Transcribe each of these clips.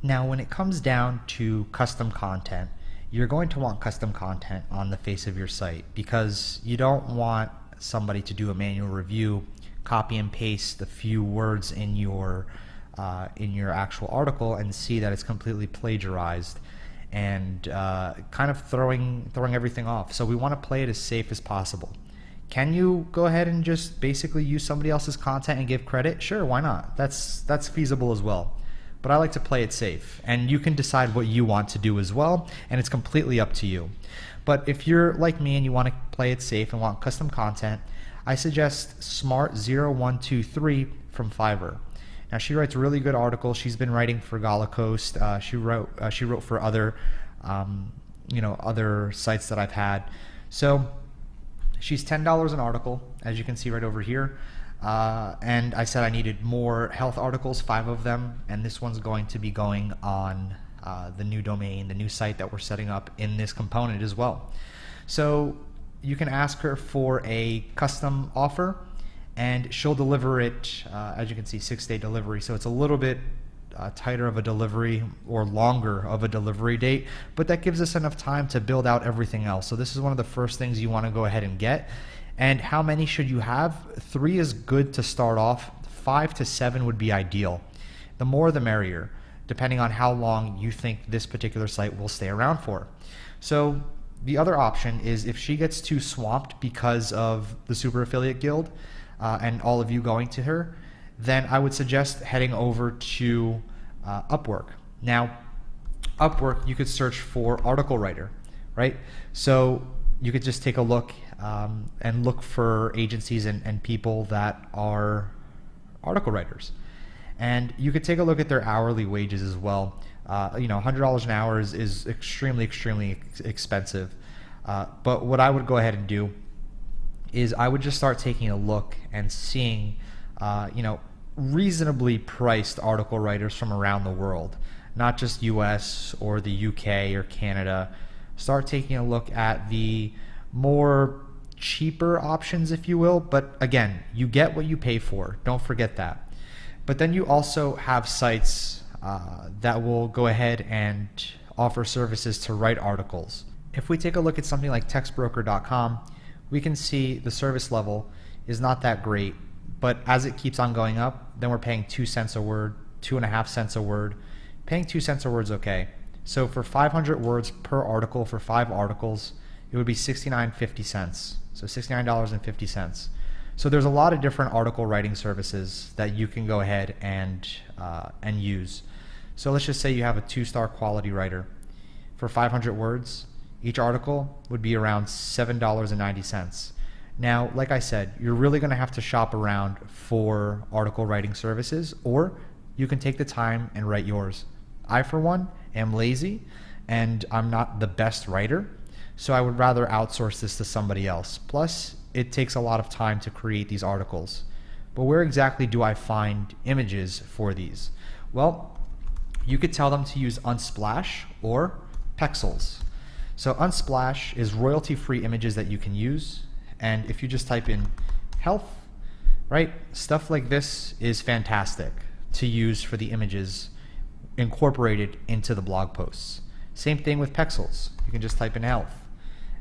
Now, when it comes down to custom content, you're going to want custom content on the face of your site because you don't want somebody to do a manual review, copy and paste a few words in your actual article and see that it's completely plagiarized and kind of throwing everything off. So we want to play it as safe as possible. Can you go ahead and just basically use somebody else's content and give credit? Sure, why not? That's feasible as well. But I like to play it safe, and you can decide what you want to do as well, and it's completely up to you. But if you're like me and you want to play it safe and want custom content, I suggest Smart0123 from Fiverr. Now, she writes really good articles. She's been writing for Gala Coast. She wrote for other other sites that I've had. So she's $10 an article, as you can see right over here. And I said I needed more health articles, 5 of them, and this one's going to be going on the new domain, the new site that we're setting up in this component as well. So you can ask her for a custom offer, and she'll deliver it, as you can see, 6-day delivery. So it's a little bit tighter of a delivery or longer of a delivery date, but that gives us enough time to build out everything else. So this is one of the first things you want to go ahead and get. And how many should you have? 3 is good to start off. 5 to 7 would be ideal. The more the merrier, depending on how long you think this particular site will stay around for. So the other option is if she gets too swamped because of the Super Affiliate Guild and all of you going to her, then I would suggest heading over to Upwork. Now, Upwork, you could search for article writer, right? So you could just take a look and look for agencies and people that are article writers. And you could take a look at their hourly wages as well. $100 an hour is extremely expensive. But what I would go ahead and do is I would just start taking a look and seeing reasonably priced article writers from around the world, not just US or the UK or Canada. Start taking a look at the more cheaper options, if you will, but again, you get what you pay for. Don't forget that. But then you also have sites that will go ahead and offer services to write articles. If we take a look at something like textbroker.com, we can see the service level is not that great, but as it keeps on going up, then we're paying 2 cents a word, 2.5 cents a word. Paying 2 cents a word is okay. So for 500 words per article for 5 articles, it would be $69.50. So $69.50. So there's a lot of different article writing services that you can go ahead and use. So let's just say you have a 2-star quality writer. For 500 words, each article would be around $7.90. Now, like I said, you're really going to have to shop around for article writing services, or you can take the time and write yours. I, for one, am lazy and I'm not the best writer, so I would rather outsource this to somebody else. Plus, it takes a lot of time to create these articles. But where exactly do I find images for these? Well, you could tell them to use Unsplash or Pexels. So Unsplash is royalty-free images that you can use, and if you just type in health, right, stuff like this is fantastic to use for the images incorporated into the blog posts. Same thing with Pexels. You can just type in health.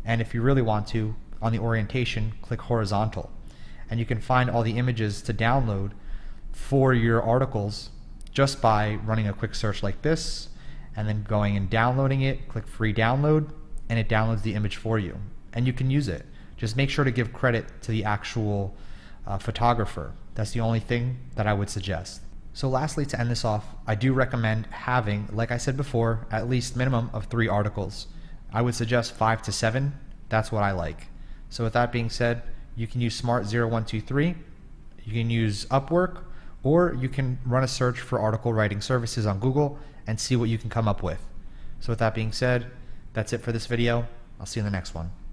And if you really want to, on the orientation, click horizontal. And you can find all the images to download for your articles just by running a quick search like this, and then going and downloading it, click free download, and it downloads the image for you. And you can use it. Just make sure to give credit to the actual photographer. That's the only thing that I would suggest. So lastly, to end this off, I do recommend having, like I said before, at least minimum of 3 articles. I would suggest 5 to 7. That's what I like. So with that being said, you can use Smart0123, you can use Upwork, or you can run a search for article writing services on Google and see what you can come up with. So with that being said, that's it for this video. I'll see you in the next one.